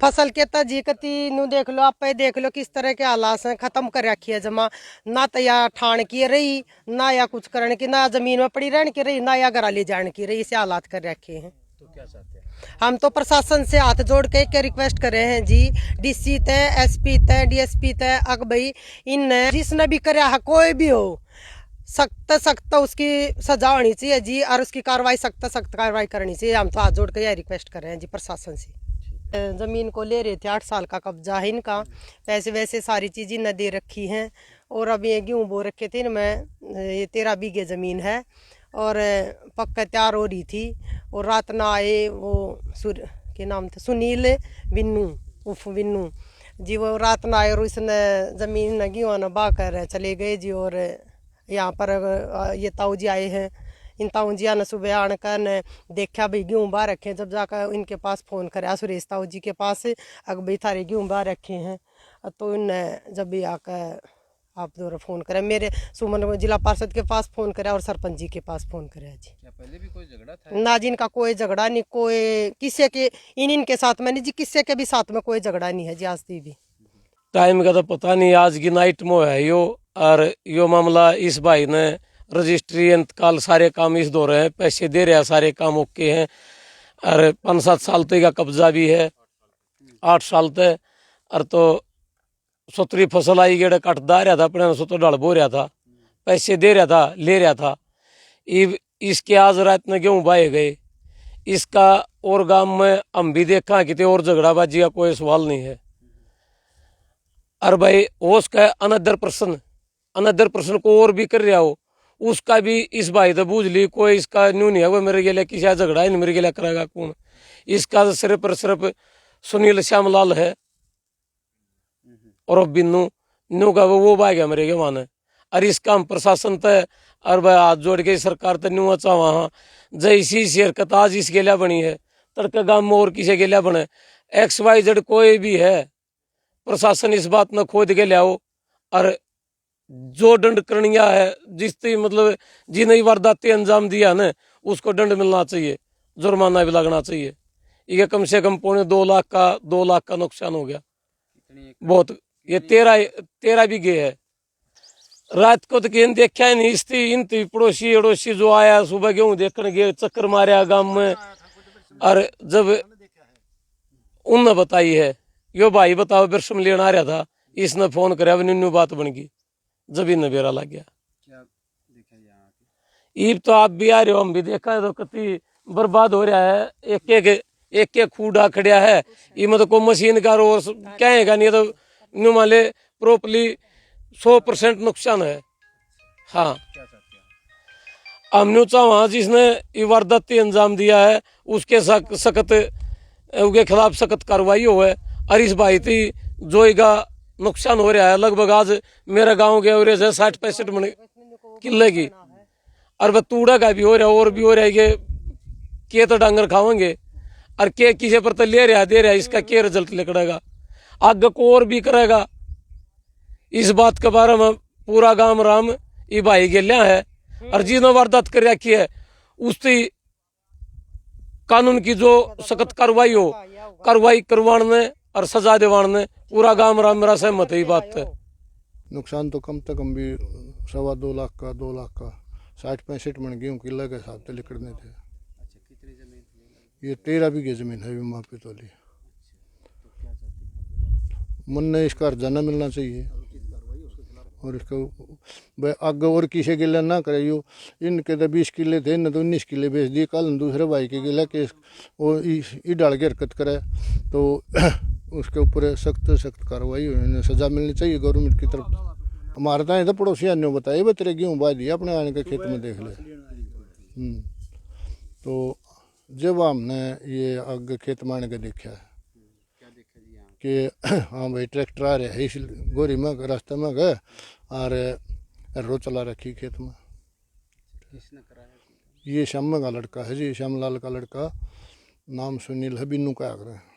फसल के तजी कती नु देख लो, आप देख लो किस तरह के हालात हैं, खत्म कर रखी है जमा। ना तो या ठाण की रही, ना या कुछ करने की, ना जमीन में पड़ी रहने की रही, ना या घर ले जाने की रही, इसे हालात कर रखे हैं। तो क्या चाहते हैं? हम तो प्रशासन से हाथ जोड़ के क्या रिक्वेस्ट कर रहे हैं जी, डीसी तय, एसपी तय, डीएसपी तय, अग भाई इन जिसने भी कराया है, कोई भी हो, सख्त सख्त उसकी सजा होनी चाहिए जी, और उसकी कार्रवाई सख्त सख्त कार्रवाई करनी चाहिए। हम तो हाथ जोड़ के यह रिक्वेस्ट कर रहे हैं जी प्रशासन से। ज़मीन को ले रहे थे, 8 साल का कब्जा है इनका, पैसे वैसे सारी चीज़ें न दे रखी हैं। और अब ये गेहूँ बो रखे थे इनमें, ये 13 बीघे ज़मीन है और पक्का तैयार हो रही थी। और रात ना आए वो के नाम थे सुनील विन्नू उफ विन्नू जी, वो रात ना आए और उसने ज़मीन न गेहूँ न बा कर चले गए जी। और यहाँ पर ये ताऊ जी आए हैं, इन ताऊ जी ने सुबह आकर ने देखा भाई गेहूँ बाहर रखे। जब जाकर इनके पास फ़ोन कराया सुरेश ताऊ जी के पास, अगर भाई थारे गेहूँ बाहर रखे हैं, तो इनने जब भी आकर आप दोबारा फ़ोन करें, मेरे सुमन जिला पार्षद के पास फ़ोन करा और सरपंच जी के पास फ़ोन करा जी। क्या पहले भी कोई झगड़ा था? ना जी, इनका कोई झगड़ा नहीं, कोई किसी के इनके साथ में नहीं जी, किसी के भी साथ में कोई झगड़ा नहीं है जी आज तक भी। टाइम का तो पता नहीं, आज की नाइट में है यो। और यो मामला इस भाई ने रजिस्ट्री इंतकाल सारे काम इस दो रहे हैं, पैसे दे रहे हैं, सारे काम ओके हैं। और 5-7 साल तक का कब्जा भी है, 8 साल तक। और तो 70 फसल आई गेड़े कटदा रहा था, अपने सो तो ढल बो रहा था, पैसे दे रहा था, ले रहा था। इसके आज रात में गेहूँ बाए गए इसका। और गांव में हम भी देखा कि और झगड़ाबाजी का कोई सवाल नहीं है। और भाई हो उसका अनदर प्रश्न को और भी कर रहा हो, उसका भी इस भाई तो बूझ ली, कोई इसका न्यू नहीं है वो मेरे के लिए किसी झगड़ा ही नहीं मेरे के लिए करेगा कौन। इसका तो सिर्फ और सिर्फ सुनील श्यामलाल है और बिन्नू न्यू का वो भाई गया मेरे के माने। और इसका हम प्रशासन तय और भाई हाथ जोड़ के सरकार तक न्यू अच्छा वहाँ जैसी हरकत आज इसके लिए बनी है, तड़के गाँव में और किसी के लिए बने, XYZ कोई भी है, प्रशासन इस बात में खोद के लियाओ। और जो दंड करनिया है, जिस मतलब जिन्हें वारदातें अंजाम दिया ना, उसको दंड मिलना चाहिए, जुर्माना भी लगना चाहिए। ये कम से कम 2 लाख का नुकसान हो गया बहुत। ये 13 बीघे है। रात को तो किन देखा ही नहीं, इन पड़ोसी अड़ोसी जो आया सुबह गेहूँ देखने गए, चक्कर मारा गांव में। और जब उनने बताई है, यो भाई बताओ बिरसम लेना आ रहा था, इसने फोन कराया, न्यू बात बन गई, जब इन बेरा लग गया। क्या देखा यहाँ? ईब तो आप भी आ रहे हो, हम भी देखा है, तो कति बर्बाद हो रहा है। एक एक खूडा खड़ा है, इमें तो कोई मशीन का और कहेगा नहीं, तो न्यू माले प्रॉपरली 100% नुकसान है। हाँ, हम न्यू चाह जिसने ये वारदाती अंजाम दिया है उसके सख्त उसके खिलाफ सख्त कार्रवाई हो है। और इस भाई थी जो का नुकसान हो रहा है, लगभग आज मेरे गांव के एवरेज है 60-65 किले की। और वह तूड़ा का भी हो रहा है, और भी हो रहा है कि तो डांगर खावेंगे और के किसी पर तो ले रहा दे रहा है, इसका क्या रिजल्ट निकलेगा, आगे को और भी करेगा। इस बात के बारे में पूरा गांव राम ये भाई गेलिया है। और जिन्होंने वारदात कर रखी है उसकी कानून की जो सख्त कार्रवाई हो, कार्रवाई करवाने और सजा दिवाने पूरा गांव राम मेरा सहमत है। ये बात है। नुकसान तो कम से कम भी 2.25 लाख का, 2 लाख का, 60-65 मन गेहूँ किले के हिसाब से लिखने थे। अच्छा, कितनी जमीन थी? ये 13 बीघे जमीन है वहाँ पे तो ली। मन ने इसका अर्जाना मिलना चाहिए और इसका आगे और किसी गिले ना करे। यो इनके तो 20 किले थे, न तो 19 किले बेच दिए। कल दूसरे भाई के गिला के वो डाल के हरकत करे तो उसके ऊपर सख्त कार्रवाई हो, सजा मिलनी चाहिए गवर्नमेंट की तरफ। हमारे तो तो पड़ोसिया ने बताया भाई तेरे गेहूँ बा दिया, अपने आने के खेत में देख ले। तो जब हमने ये आगे खेत में आने के देखा कि हाँ भाई ट्रैक्टर आ रहा है, इस गोरी में रास्ते में गए और रो चला रखी खेत में। ये श्याम का लड़का है जी, श्यामलाल का लड़का, नाम सुनील है, बिन्नू का आगरा है।